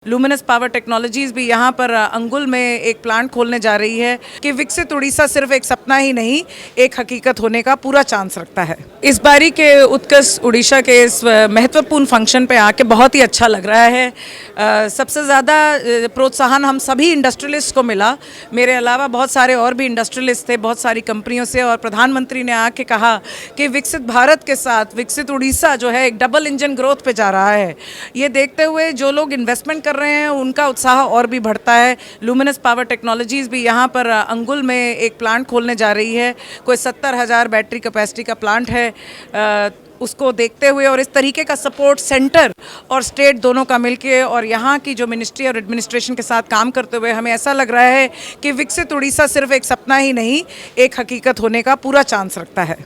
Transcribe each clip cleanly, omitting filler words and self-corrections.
Luminous power technologies भी यहाँ पर अंगुल में एक प्लांट खोलने जा रही है कि विकसित उड़ीसा सिर्फ एक सपना ही नहीं, एक हकीकत होने का पूरा चांस रखता है। इस बारी के उत्कर्ष उड़ीसा के इस महत्वपूर्ण फंक्शन पे आके बहुत ही अच्छा लग रहा है। सबसे ज़्यादा प्रोत्साहन हम सभी इंडस्ट्रियलिस्ट को मिला। मेरे अलावा बहुत सारे और भी इंडस्ट्रियलिस्ट थे, बहुत सारी कंपनियों से, और प्रधानमंत्री ने आके कहा कि विकसित भारत के साथ विकसित उड़ीसा जो है एक डबल इंजन ग्रोथ पे जा रहा है। ये देखते हुए जो लोग इन्वेस्टमेंट कर रहे हैं उनका उत्साह और भी बढ़ता है। लुमिनस पावर टेक्नोलॉजीज भी यहाँ पर अंगुल में एक प्लांट खोलने जा रही है। कोई 70,000 बैटरी कैपेसिटी का प्लांट है। उसको देखते हुए और इस तरीके का सपोर्ट सेंटर और स्टेट दोनों का मिलके और यहाँ की जो मिनिस्ट्री और एडमिनिस्ट्रेशन के साथ काम करते हुए हमें ऐसा लग रहा है कि विकसित उड़ीसा सिर्फ एक सपना ही नहीं, एक हकीकत होने का पूरा चांस रखता है।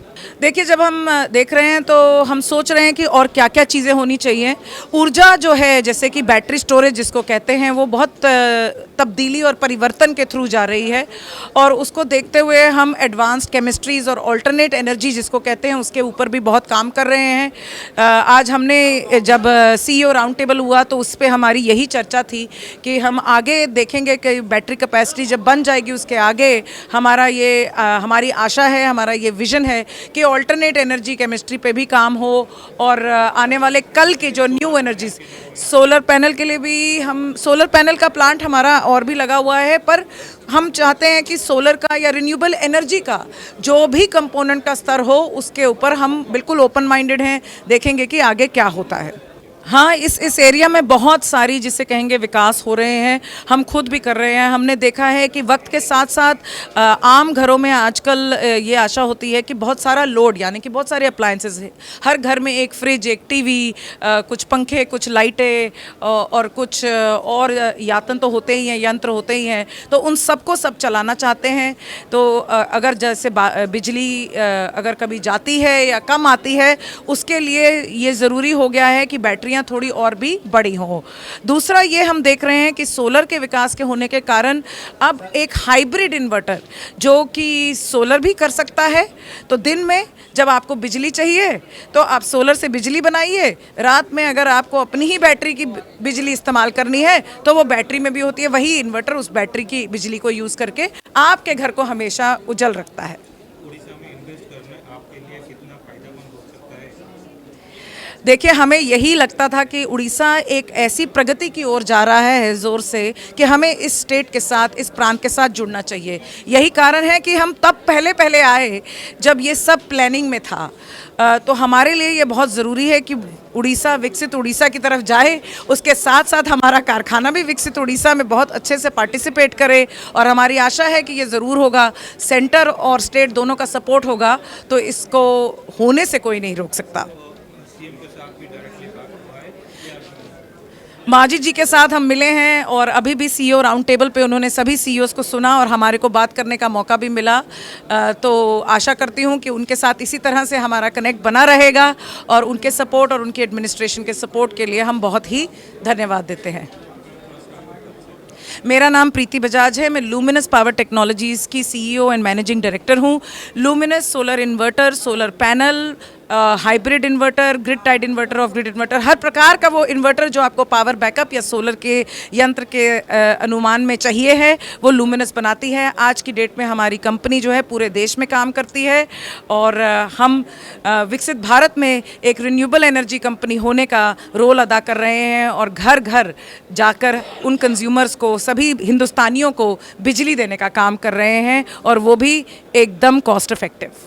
देखिए, जब हम देख रहे हैं तो हम सोच रहे हैं कि और क्या क्या चीज़ें होनी चाहिए। ऊर्जा जो है, जैसे कि बैटरी स्टोरेज जिसको कहते हैं, वो बहुत तब्दीली और परिवर्तन के थ्रू जा रही है, और उसको देखते हुए हम एडवांस्ड केमिस्ट्रीज़ और ऑल्टरनेट एनर्जी जिसको कहते हैं उसके ऊपर भी बहुत काम कर रहे हैं। आज हमने जब CEO राउंड टेबल हुआ तो उस पर हमारी यही चर्चा थी कि हम आगे देखेंगे कि बैटरी कैपेसिटी जब बन जाएगी उसके आगे हमारी आशा है, हमारा ये विज़न है कि ऑल्टरनेट एनर्जी केमिस्ट्री पे भी काम हो, और आने वाले कल के जो न्यू एनर्जीज, सोलर पैनल के लिए भी सोलर पैनल का प्लांट हमारा और भी लगा हुआ है, पर हम चाहते हैं कि सोलर का या रिन्यूएबल एनर्जी का जो भी कंपोनेंट का स्तर हो उसके ऊपर हम बिल्कुल ओपन माइंडेड हैं। देखेंगे कि आगे क्या होता है। हाँ, इस एरिया में बहुत सारी जिसे कहेंगे विकास हो रहे हैं, हम खुद भी कर रहे हैं। हमने देखा है कि वक्त के साथ साथ आम घरों में आजकल ये आशा होती है कि बहुत सारा लोड, यानी कि बहुत सारे अप्लायंसेस है। हर घर में एक फ्रिज, एक टीवी, कुछ पंखे, कुछ लाइटें और कुछ और यातन तो होते ही हैं, यंत्र होते ही हैं, तो उन सबको सब चलाना चाहते हैं। तो अगर जैसे बिजली अगर कभी जाती है या कम आती है, उसके लिए ये ज़रूरी हो गया है कि बैटरी थोड़ी और भी बड़ी हो। दूसरा, ये हम देख रहे हैं कि सोलर के विकास के होने के कारण अब एक हाइब्रिड इन्वर्टर जो कि सोलर भी कर सकता है, तो दिन में जब आपको बिजली चाहिए तो आप सोलर से बिजली बनाइए, रात में अगर आपको अपनी ही बैटरी की बिजली इस्तेमाल करनी है तो वो बैटरी में भी होती है। वही इन्वर्टर उस बैटरी की बिजली को यूज़ करके आपके घर को हमेशा उजल रखता है। देखिए, हमें यही लगता था कि उड़ीसा एक ऐसी प्रगति की ओर जा रहा है ज़ोर से कि हमें इस स्टेट के साथ, इस प्रांत के साथ जुड़ना चाहिए। यही कारण है कि हम तब पहले आए जब ये सब प्लानिंग में था। तो हमारे लिए ये बहुत ज़रूरी है कि उड़ीसा विकसित उड़ीसा की तरफ जाए, उसके साथ साथ हमारा कारखाना भी विकसित उड़ीसा में बहुत अच्छे से पार्टिसिपेट करे, और हमारी आशा है कि ये ज़रूर होगा। सेंटर और स्टेट दोनों का सपोर्ट होगा तो इसको होने से कोई नहीं रोक सकता। माजिद जी के साथ हम मिले हैं और अभी भी CEO राउंड टेबल पे उन्होंने सभी CEOs को सुना और हमारे को बात करने का मौका भी मिला। तो आशा करती हूँ कि उनके साथ इसी तरह से हमारा कनेक्ट बना रहेगा, और उनके सपोर्ट और उनकी एडमिनिस्ट्रेशन के सपोर्ट के लिए हम बहुत ही धन्यवाद देते हैं। मेरा नाम प्रीति बजाज है। मैं लुमिनस पावर टेक्नोलॉजीज़ की CEO एंड मैनेजिंग डायरेक्टर हूँ। Luminous solar inverter, solar panel, hybrid inverter, grid tied inverter, off grid inverter, हर प्रकार का वो इन्वर्टर जो आपको पावर बैकअप या सोलर के यंत्र के अनुमान में चाहिए है, वो लुमिनस बनाती है। आज की डेट में हमारी कंपनी जो है पूरे देश में काम करती है, और हम विकसित भारत में एक रिन्यूएबल एनर्जी कंपनी होने का रोल अदा कर रहे हैं, और घर घर जाकर उन कंज्यूमर्स को, सभी हिंदुस्तानियों को बिजली देने का काम कर रहे हैं, और वो भी एकदम कॉस्ट इफेक्टिव।